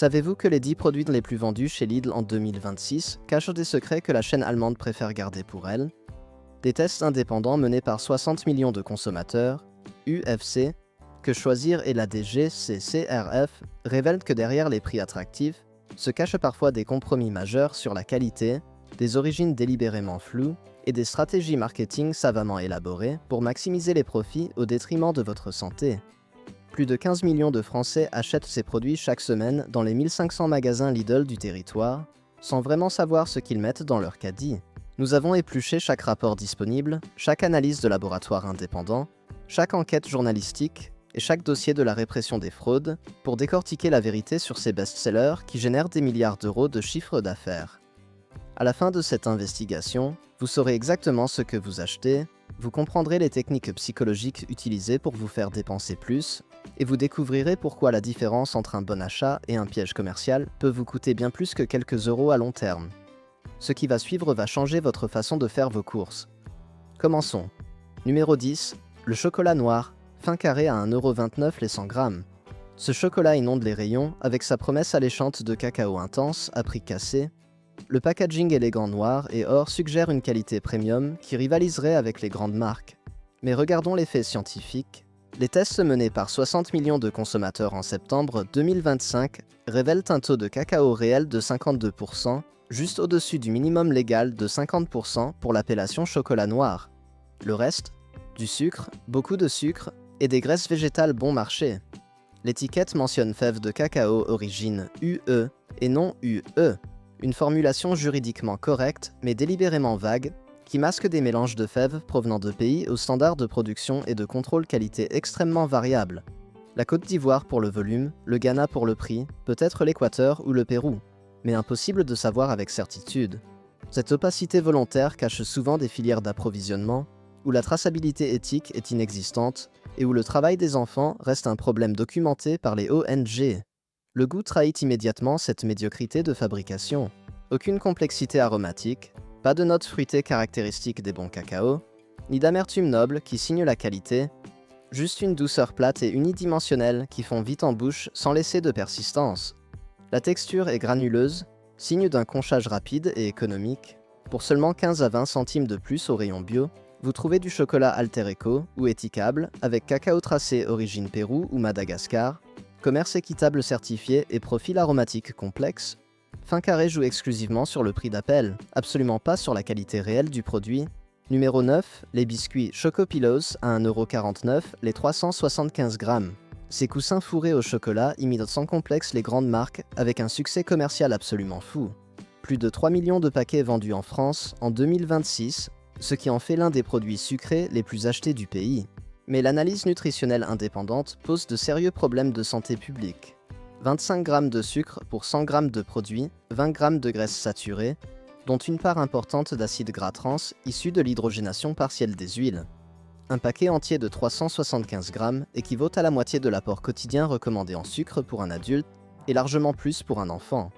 Savez-vous que les 10 produits les plus vendus chez Lidl en 2026 cachent des secrets que la chaîne allemande préfère garder pour elle? Des tests indépendants menés par 60 millions de consommateurs, UFC, Que Choisir et la DGCCRF révèlent que derrière les prix attractifs se cachent parfois des compromis majeurs sur la qualité, des origines délibérément floues et des stratégies marketing savamment élaborées pour maximiser les profits au détriment de votre santé. Plus de 15 millions de Français achètent ces produits chaque semaine dans les 1500 magasins Lidl du territoire, sans vraiment savoir ce qu'ils mettent dans leur caddie. Nous avons épluché chaque rapport disponible, chaque analyse de laboratoire indépendant, chaque enquête journalistique et chaque dossier de la répression des fraudes pour décortiquer la vérité sur ces best-sellers qui génèrent des milliards d'euros de chiffre d'affaires. À la fin de cette investigation, vous saurez exactement ce que vous achetez, vous comprendrez les techniques psychologiques utilisées pour vous faire dépenser plus, et vous découvrirez pourquoi la différence entre un bon achat et un piège commercial peut vous coûter bien plus que quelques euros à long terme. Ce qui va suivre va changer votre façon de faire vos courses. Commençons. Numéro 10. Le chocolat noir, fin carré à 1,29€ les 100 grammes. Ce chocolat inonde les rayons avec sa promesse alléchante de cacao intense à prix cassé. Le packaging élégant noir et or suggère une qualité premium qui rivaliserait avec les grandes marques. Mais regardons les faits scientifiques. Les tests menés par 60 millions de consommateurs en septembre 2025 révèlent un taux de cacao réel de 52%, juste au-dessus du minimum légal de 50% pour l'appellation chocolat noir. Le reste, du sucre, beaucoup de sucre et des graisses végétales bon marché. L'étiquette mentionne fèves de cacao origine UE et non UE, une formulation juridiquement correcte mais délibérément vague qui masque des mélanges de fèves provenant de pays aux standards de production et de contrôle qualité extrêmement variables. La Côte d'Ivoire pour le volume, le Ghana pour le prix, peut-être l'Équateur ou le Pérou, mais impossible de savoir avec certitude. Cette opacité volontaire cache souvent des filières d'approvisionnement, où la traçabilité éthique est inexistante et où le travail des enfants reste un problème documenté par les ONG. Le goût trahit immédiatement cette médiocrité de fabrication. Aucune complexité aromatique, pas de notes fruitées caractéristiques des bons cacaos, ni d'amertume noble qui signe la qualité, juste une douceur plate et unidimensionnelle qui fond vite en bouche sans laisser de persistance. La texture est granuleuse, signe d'un conchage rapide et économique. Pour seulement 15 à 20 centimes de plus au rayon bio, vous trouvez du chocolat Alter Eco ou étiquable avec cacao tracé origine Pérou ou Madagascar, commerce équitable certifié et profil aromatique complexe. Fin carré joue exclusivement sur le prix d'appel, absolument pas sur la qualité réelle du produit. Numéro 9, les biscuits Choco Pillows à 1,49€ les 375 grammes. Ces coussins fourrés au chocolat imitent sans complexe les grandes marques avec un succès commercial absolument fou. Plus de 3 millions de paquets vendus en France en 2026, ce qui en fait l'un des produits sucrés les plus achetés du pays. Mais l'analyse nutritionnelle indépendante pose de sérieux problèmes de santé publique. 25 grammes de sucre pour 100 grammes de produit, 20 grammes de graisse saturée, dont une part importante d'acides gras trans issus de l'hydrogénation partielle des huiles. Un paquet entier de 375 grammes équivaut à la moitié de l'apport quotidien recommandé en sucre pour un adulte et largement plus pour un enfant.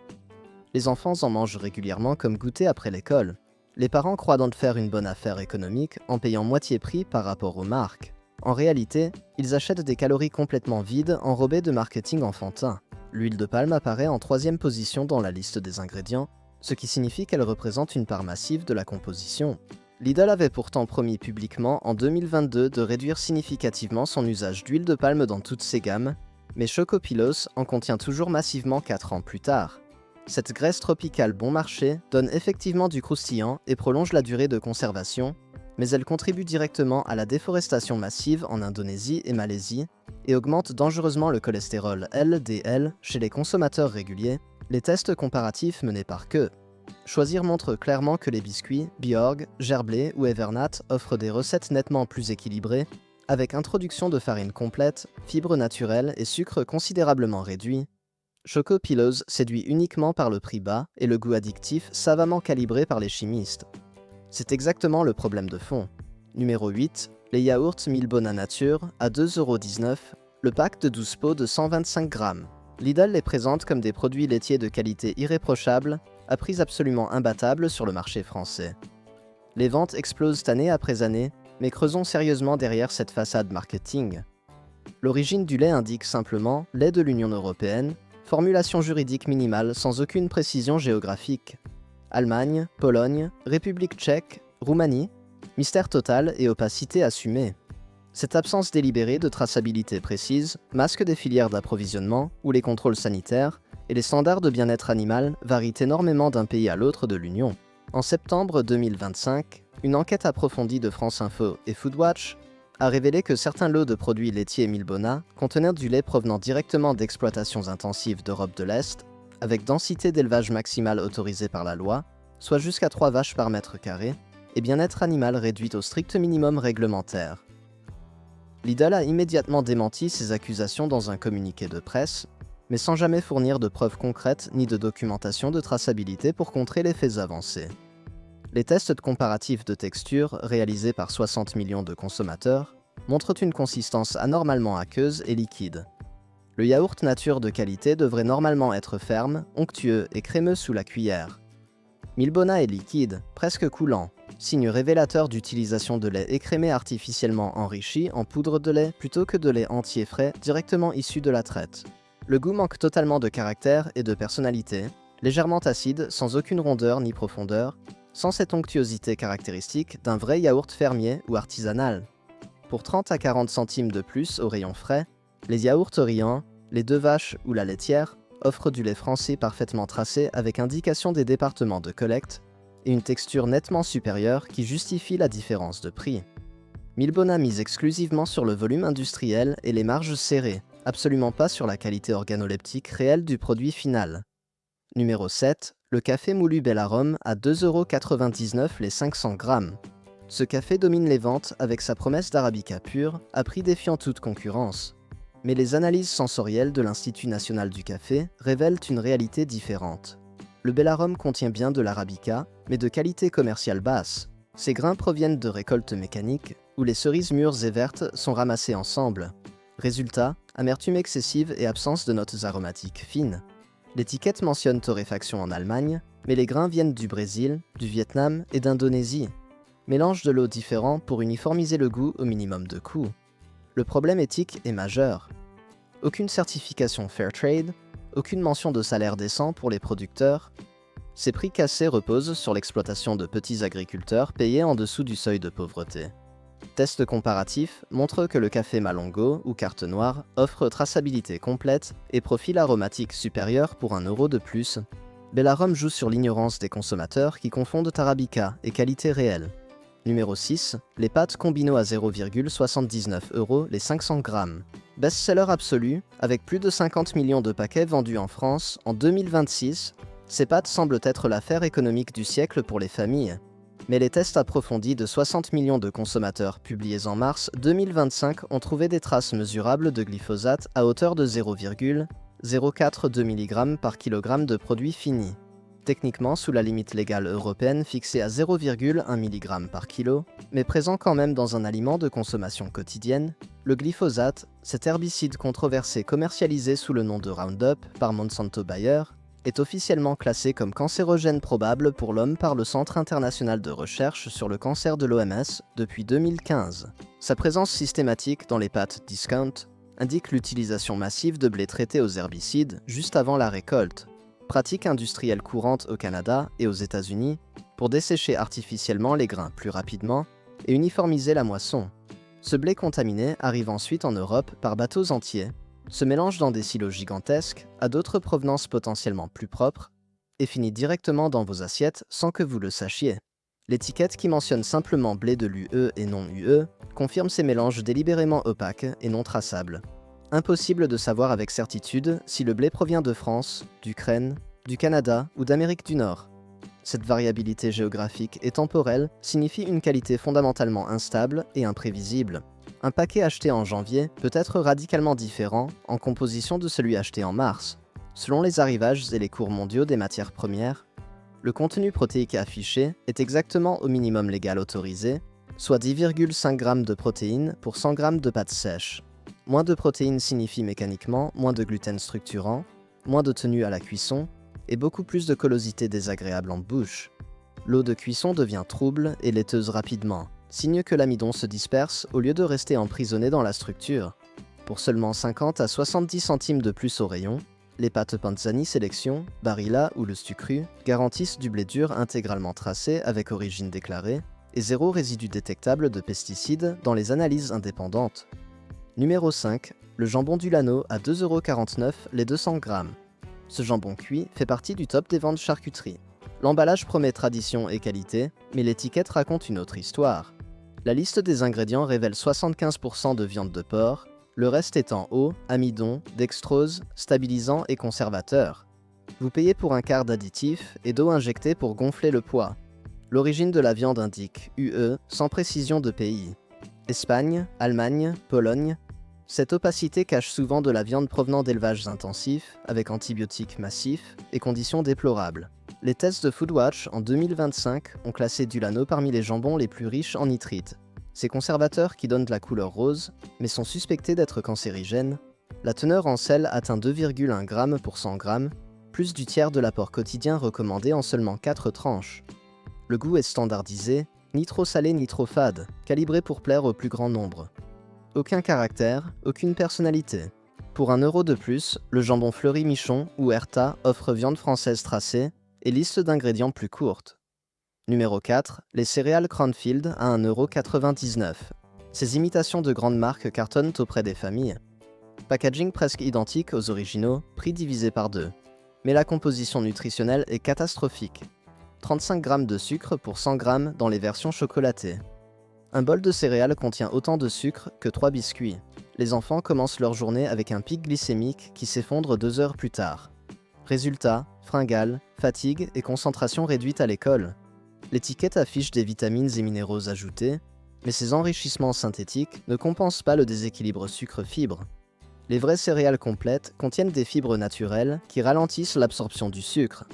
Les enfants en mangent régulièrement comme goûter après l'école. Les parents croient donc faire une bonne affaire économique en payant moitié prix par rapport aux marques. En réalité, ils achètent des calories complètement vides enrobées de marketing enfantin. L'huile de palme apparaît en 3e position dans la liste des ingrédients, ce qui signifie qu'elle représente une part massive de la composition. Lidl avait pourtant promis publiquement en 2022 de réduire significativement son usage d'huile de palme dans toutes ses gammes, mais Choco Pillows en contient toujours massivement 4 ans plus tard. Cette graisse tropicale bon marché donne effectivement du croustillant et prolonge la durée de conservation, mais elle contribue directement à la déforestation massive en Indonésie et Malaisie et augmente dangereusement le cholestérol LDL chez les consommateurs réguliers. Les tests comparatifs menés par Que Choisir montrent clairement que les biscuits Bjorg, Gerblé ou Evernat offrent des recettes nettement plus équilibrées, avec introduction de farine complète, fibres naturelles et sucre considérablement réduit. Choco Pillows séduit uniquement par le prix bas et le goût addictif savamment calibré par les chimistes. C'est exactement le problème de fond. Numéro 8, les yaourts Milbona Nature à 2,19€, le pack de 12 pots de 125 grammes. Lidl les présente comme des produits laitiers de qualité irréprochable, à prix absolument imbattables sur le marché français. Les ventes explosent année après année, mais creusons sérieusement derrière cette façade marketing. L'origine du lait indique simplement « lait de l'Union européenne », Formulation juridique minimale sans aucune précision géographique. Allemagne, Pologne, République tchèque, Roumanie, mystère total et opacité assumée. Cette absence délibérée de traçabilité précise masque des filières d'approvisionnement où les contrôles sanitaires et les standards de bien-être animal varient énormément d'un pays à l'autre de l'Union. En septembre 2025, une enquête approfondie de France Info et Foodwatch a révélé que certains lots de produits laitiers Milbona contenaient du lait provenant directement d'exploitations intensives d'Europe de l'Est, avec densité d'élevage maximale autorisée par la loi, soit jusqu'à 3 vaches par mètre carré, et bien-être animal réduit au strict minimum réglementaire. Lidl a immédiatement démenti ces accusations dans un communiqué de presse, mais sans jamais fournir de preuves concrètes ni de documentation de traçabilité pour contrer les faits avancés. Les tests de comparatifs de texture, réalisés par 60 millions de consommateurs, montrent une consistance anormalement aqueuse et liquide. Le yaourt nature de qualité devrait normalement être ferme, onctueux et crémeux sous la cuillère. Milbona est liquide, presque coulant, signe révélateur d'utilisation de lait écrémé artificiellement enrichi en poudre de lait plutôt que de lait entier frais directement issu de la traite. Le goût manque totalement de caractère et de personnalité, légèrement acide, sans aucune rondeur ni profondeur, sans cette onctuosité caractéristique d'un vrai yaourt fermier ou artisanal. Pour 30 à 40 centimes de plus au rayon frais, les yaourts Riant, les deux vaches ou la laitière offrent du lait français parfaitement tracé avec indication des départements de collecte et une texture nettement supérieure qui justifie la différence de prix. Milbona mise exclusivement sur le volume industriel et les marges serrées, absolument pas sur la qualité organoleptique réelle du produit final. Numéro 7. Le café moulu Bellarome à 2,99 € les 500 grammes. Ce café domine les ventes avec sa promesse d'arabica pur, à prix défiant toute concurrence. Mais les analyses sensorielles de l'Institut national du café révèlent une réalité différente. Le Bellarome contient bien de l'arabica, mais de qualité commerciale basse. Ces grains proviennent de récoltes mécaniques, où les cerises mûres et vertes sont ramassées ensemble. Résultat, amertume excessive et absence de notes aromatiques fines. L'étiquette mentionne torréfaction en Allemagne, mais les grains viennent du Brésil, du Vietnam et d'Indonésie. Mélange de lots différents pour uniformiser le goût au minimum de coûts. Le problème éthique est majeur. Aucune certification Fairtrade, aucune mention de salaire décent pour les producteurs. Ces prix cassés reposent sur l'exploitation de petits agriculteurs payés en dessous du seuil de pauvreté. Tests comparatifs montrent que le café Malongo ou carte noire offre traçabilité complète et profil aromatique supérieur pour 1 € de plus. Bellarome joue sur l'ignorance des consommateurs qui confondent arabica et qualité réelle. Numéro 6. Les pâtes Combino à 0,79 € les 500 grammes. Best-seller absolu, avec plus de 50 millions de paquets vendus en France en 2026, ces pâtes semblent être l'affaire économique du siècle pour les familles. Mais les tests approfondis de 60 millions de consommateurs publiés en mars 2025 ont trouvé des traces mesurables de glyphosate à hauteur de 0,042 mg par kg de produit fini. Techniquement sous la limite légale européenne fixée à 0,1 mg par kilo, mais présent quand même dans un aliment de consommation quotidienne, le glyphosate, cet herbicide controversé commercialisé sous le nom de Roundup par Monsanto Bayer, est officiellement classé comme cancérogène probable pour l'homme par le Centre international de recherche sur le cancer de l'OMS depuis 2015. Sa présence systématique dans les pâtes discount indique l'utilisation massive de blé traité aux herbicides juste avant la récolte, pratique industrielle courante au Canada et aux États-Unis pour dessécher artificiellement les grains plus rapidement et uniformiser la moisson. Ce blé contaminé arrive ensuite en Europe par bateaux entiers, se mélange dans des silos gigantesques à d'autres provenances potentiellement plus propres et finit directement dans vos assiettes sans que vous le sachiez. L'étiquette qui mentionne simplement blé de l'UE et non UE confirme ces mélanges délibérément opaques et non traçables. Impossible de savoir avec certitude si le blé provient de France, d'Ukraine, du Canada ou d'Amérique du Nord. Cette variabilité géographique et temporelle signifie une qualité fondamentalement instable et imprévisible. Un paquet acheté en janvier peut être radicalement différent en composition de celui acheté en mars. Selon les arrivages et les cours mondiaux des matières premières, le contenu protéique affiché est exactement au minimum légal autorisé, soit 10,5 g de protéines pour 100 g de pâtes sèches. Moins de protéines signifie mécaniquement moins de gluten structurant, moins de tenue à la cuisson et beaucoup plus de collosité désagréable en bouche. L'eau de cuisson devient trouble et laiteuse rapidement, signe que l'amidon se disperse au lieu de rester emprisonné dans la structure. Pour seulement 50 à 70 centimes de plus au rayon, les pâtes Panzani Sélection, Barilla ou le Stucru garantissent du blé dur intégralement tracé avec origine déclarée et zéro résidu détectable de pesticides dans les analyses indépendantes. Numéro 5. Le jambon du Lano à 2,49€ les 200 grammes. Ce jambon cuit fait partie du top des ventes charcuterie. L'emballage promet tradition et qualité, mais l'étiquette raconte une autre histoire. La liste des ingrédients révèle 75% de viande de porc, le reste étant eau, amidon, dextrose, stabilisant et conservateur. Vous payez pour un quart d'additif et d'eau injectée pour gonfler le poids. L'origine de la viande indique UE sans précision de pays. Espagne, Allemagne, Pologne. Cette opacité cache souvent de la viande provenant d'élevages intensifs, avec antibiotiques massifs et conditions déplorables. Les tests de Foodwatch en 2025 ont classé du Lano parmi les jambons les plus riches en nitrites. Ces conservateurs qui donnent la couleur rose, mais sont suspectés d'être cancérigènes. La teneur en sel atteint 2,1 g pour 100 g, plus du tiers de l'apport quotidien recommandé en seulement 4 tranches. Le goût est standardisé, ni trop salé ni trop fade, calibré pour plaire au plus grand nombre. Aucun caractère, aucune personnalité. Pour 1 € de plus, le jambon Fleury Michon ou Erta offre viande française tracée et liste d'ingrédients plus courte. Numéro 4. Les céréales Crownfield à 1,99€. Ces imitations de grandes marques cartonnent auprès des familles. Packaging presque identique aux originaux, prix divisé par 2. Mais la composition nutritionnelle est catastrophique. 35 g de sucre pour 100 g dans les versions chocolatées. Un bol de céréales contient autant de sucre que 3 biscuits. Les enfants commencent leur journée avec un pic glycémique qui s'effondre 2 heures plus tard. Résultat, fringales, fatigue et concentration réduite à l'école. L'étiquette affiche des vitamines et minéraux ajoutés, mais ces enrichissements synthétiques ne compensent pas le déséquilibre sucre-fibre. Les vraies céréales complètes contiennent des fibres naturelles qui ralentissent l'absorption du sucre.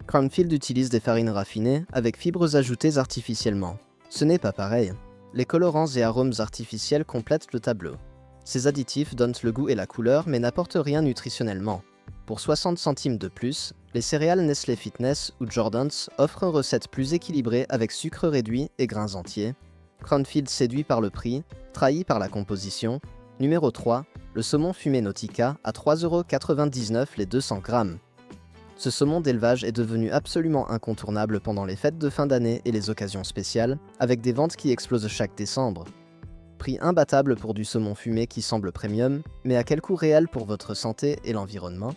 Crownfield utilise des farines raffinées avec fibres ajoutées artificiellement. Ce n'est pas pareil. Les colorants et arômes artificiels complètent le tableau. Ces additifs donnent le goût et la couleur mais n'apportent rien nutritionnellement. Pour 60 centimes de plus, les céréales Nestlé Fitness ou Jordans offrent une recette plus équilibrée avec sucre réduit et grains entiers. Crownfield séduit par le prix, trahi par la composition. Numéro 3. Le saumon fumé Nautica à 3,99€ les 200 grammes. Ce saumon d'élevage est devenu absolument incontournable pendant les fêtes de fin d'année et les occasions spéciales, avec des ventes qui explosent chaque décembre. Prix imbattable pour du saumon fumé qui semble premium, mais à quel coût réel pour votre santé et l'environnement?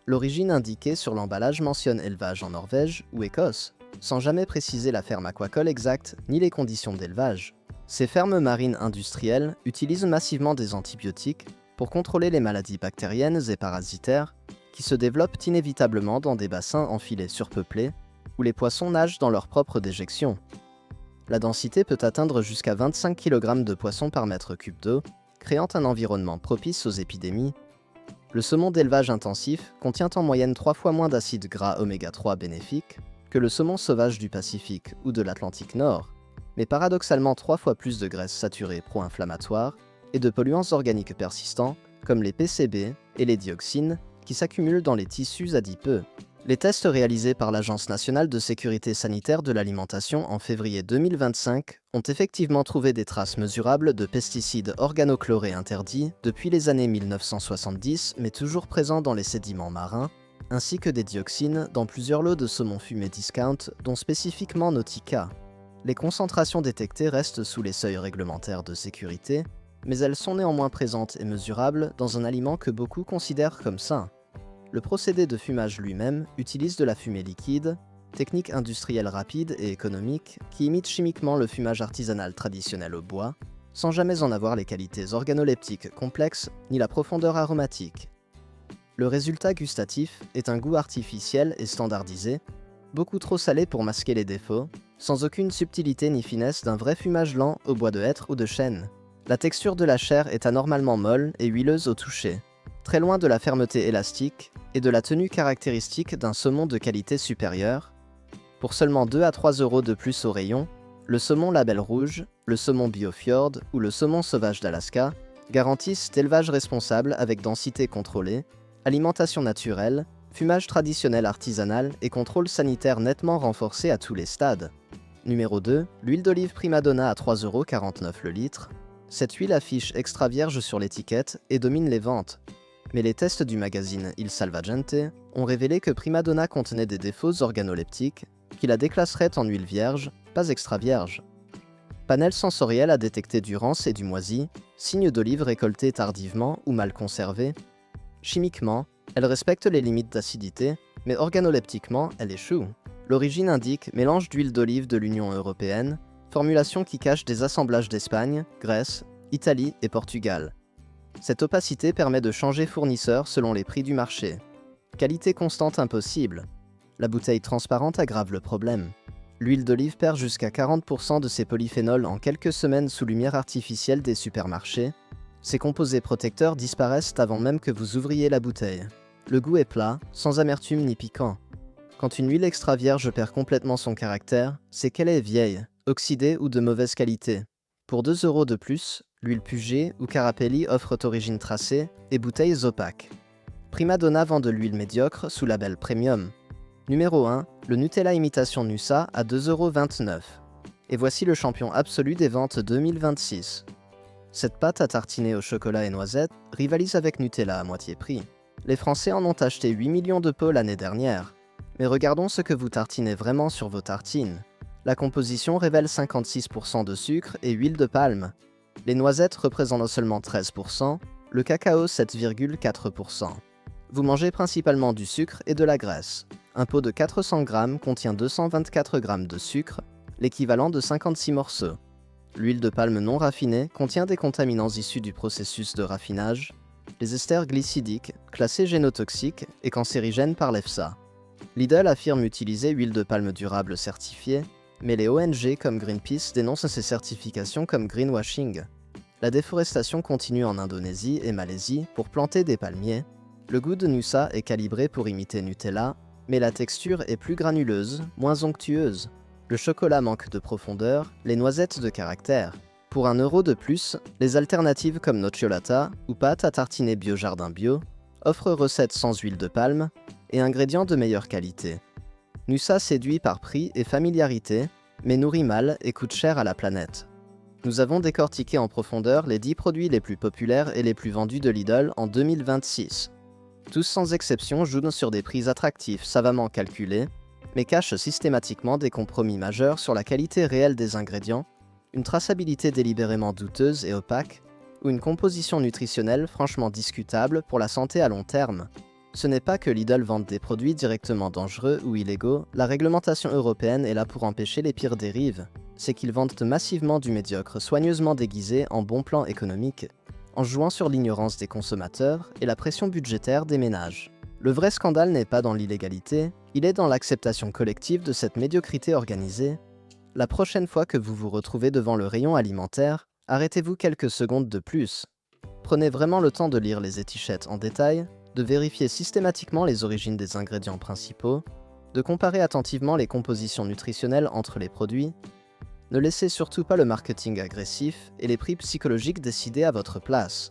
L'origine indiquée sur l'emballage mentionne élevage en Norvège ou Écosse, sans jamais préciser la ferme aquacole exacte ni les conditions d'élevage. Ces fermes marines industrielles utilisent massivement des antibiotiques pour contrôler les maladies bactériennes et parasitaires qui se développent inévitablement dans des bassins en filets surpeuplés où les poissons nagent dans leur propre déjection. La densité peut atteindre jusqu'à 25 kg de poissons par mètre cube d'eau, créant un environnement propice aux épidémies. Le saumon d'élevage intensif contient en moyenne 3 fois moins d'acides gras oméga 3 bénéfiques que le saumon sauvage du Pacifique ou de l'Atlantique Nord, mais paradoxalement 3 fois plus de graisses saturées pro-inflammatoires et de polluants organiques persistants comme les PCB et les dioxines qui s'accumulent dans les tissus adipeux. Les tests réalisés par l'Agence nationale de sécurité sanitaire de l'alimentation en février 2025 ont effectivement trouvé des traces mesurables de pesticides organochlorés interdits depuis les années 1970 mais toujours présents dans les sédiments marins, ainsi que des dioxines dans plusieurs lots de saumon fumé discount, dont spécifiquement Nautica. Les concentrations détectées restent sous les seuils réglementaires de sécurité, mais elles sont néanmoins présentes et mesurables dans un aliment que beaucoup considèrent comme sain. Le procédé de fumage lui-même utilise de la fumée liquide, technique industrielle rapide et économique qui imite chimiquement le fumage artisanal traditionnel au bois, sans jamais en avoir les qualités organoleptiques complexes ni la profondeur aromatique. Le résultat gustatif est un goût artificiel et standardisé, beaucoup trop salé pour masquer les défauts, sans aucune subtilité ni finesse d'un vrai fumage lent au bois de hêtre ou de chêne. La texture de la chair est anormalement molle et huileuse au toucher, très loin de la fermeté élastique et de la tenue caractéristique d'un saumon de qualité supérieure. Pour seulement 2 à 3 € de plus au rayon, le saumon label rouge, le saumon Biofjord ou le saumon sauvage d'Alaska garantissent élevage responsable avec densité contrôlée, alimentation naturelle, fumage traditionnel artisanal et contrôle sanitaire nettement renforcé à tous les stades. Numéro 2, l'huile d'olive Primadonna à 3,49€ le litre. Cette huile affiche extra vierge sur l'étiquette et domine les ventes. Mais les tests du magazine Il Salvagente ont révélé que Primadonna contenait des défauts organoleptiques qui la déclasseraient en huile vierge, pas extra vierge. Panel sensoriel a détecté du rance et du moisi, signes d'olive récoltés tardivement ou mal conservés. Chimiquement, elle respecte les limites d'acidité, mais organoleptiquement, elle échoue. L'origine indique mélange d'huile d'olive de l'Union européenne, formulation qui cache des assemblages d'Espagne, Grèce, Italie et Portugal. Cette opacité permet de changer fournisseur selon les prix du marché. Qualité constante impossible. La bouteille transparente aggrave le problème. L'huile d'olive perd jusqu'à 40% de ses polyphénols en quelques semaines sous lumière artificielle des supermarchés. Ses composés protecteurs disparaissent avant même que vous ouvriez la bouteille. Le goût est plat, sans amertume ni piquant. Quand une huile extra vierge perd complètement son caractère, c'est qu'elle est vieille, oxydée ou de mauvaise qualité. Pour 2 € de plus, l'huile Puget ou Carapelli offrent origine tracée et bouteilles opaques. Primadonna vend de l'huile médiocre sous label premium. Numéro 1, le Nutella imitation Nusa à 2,29 €. Et voici le champion absolu des ventes 2026. Cette pâte à tartiner au chocolat et noisettes rivalise avec Nutella à moitié prix. Les Français en ont acheté 8 millions de pots l'année dernière. Mais regardons ce que vous tartinez vraiment sur vos tartines. La composition révèle 56% de sucre et huile de palme. Les noisettes représentent seulement 13%, le cacao 7,4%. Vous mangez principalement du sucre et de la graisse. Un pot de 400 g contient 224 g de sucre, l'équivalent de 56 morceaux. L'huile de palme non raffinée contient des contaminants issus du processus de raffinage, les esters glycidiques, classés génotoxiques et cancérigènes par l'EFSA. Lidl affirme utiliser huile de palme durable certifiée, mais les ONG comme Greenpeace dénoncent ces certifications comme greenwashing. La déforestation continue en Indonésie et Malaisie pour planter des palmiers. Le goût de Nusa est calibré pour imiter Nutella, mais la texture est plus granuleuse, moins onctueuse. Le chocolat manque de profondeur, les noisettes de caractère. Pour 1 € de plus, les alternatives comme Nocciolata ou pâte à tartiner Bio Jardin Bio offrent recettes sans huile de palme et ingrédients de meilleure qualité. Nusa séduit par prix et familiarité, mais nourrit mal et coûte cher à la planète. Nous avons décortiqué en profondeur les 10 produits les plus populaires et les plus vendus de Lidl en 2026. Tous sans exception jouent sur des prix attractifs savamment calculés, mais cachent systématiquement des compromis majeurs sur la qualité réelle des ingrédients, une traçabilité délibérément douteuse et opaque, ou une composition nutritionnelle franchement discutable pour la santé à long terme. Ce n'est pas que Lidl vende des produits directement dangereux ou illégaux, la réglementation européenne est là pour empêcher les pires dérives. C'est qu'ils vendent massivement du médiocre soigneusement déguisé en bon plan économique, en jouant sur l'ignorance des consommateurs et la pression budgétaire des ménages. Le vrai scandale n'est pas dans l'illégalité, il est dans l'acceptation collective de cette médiocrité organisée. La prochaine fois que vous vous retrouvez devant le rayon alimentaire, arrêtez-vous quelques secondes de plus. Prenez vraiment le temps de lire les étiquettes en détail, de vérifier systématiquement les origines des ingrédients principaux, de comparer attentivement les compositions nutritionnelles entre les produits. Ne laissez surtout pas le marketing agressif et les prix psychologiques décider à votre place.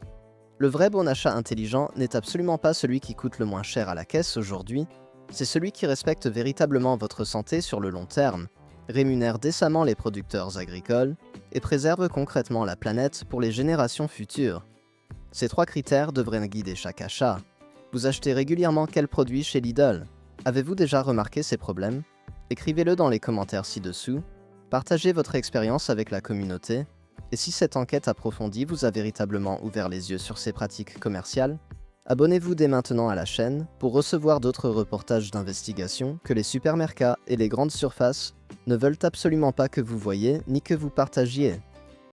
Le vrai bon achat intelligent n'est absolument pas celui qui coûte le moins cher à la caisse aujourd'hui, c'est celui qui respecte véritablement votre santé sur le long terme, rémunère décemment les producteurs agricoles et préserve concrètement la planète pour les générations futures. Ces 3 critères devraient guider chaque achat. Vous achetez régulièrement quel produit chez Lidl? Avez-vous déjà remarqué ces problèmes? Écrivez-le dans les commentaires ci-dessous. Partagez votre expérience avec la communauté. Et si cette enquête approfondie vous a véritablement ouvert les yeux sur ces pratiques commerciales, abonnez-vous dès maintenant à la chaîne pour recevoir d'autres reportages d'investigation que les supermarchés et les grandes surfaces ne veulent absolument pas que vous voyiez ni que vous partagiez.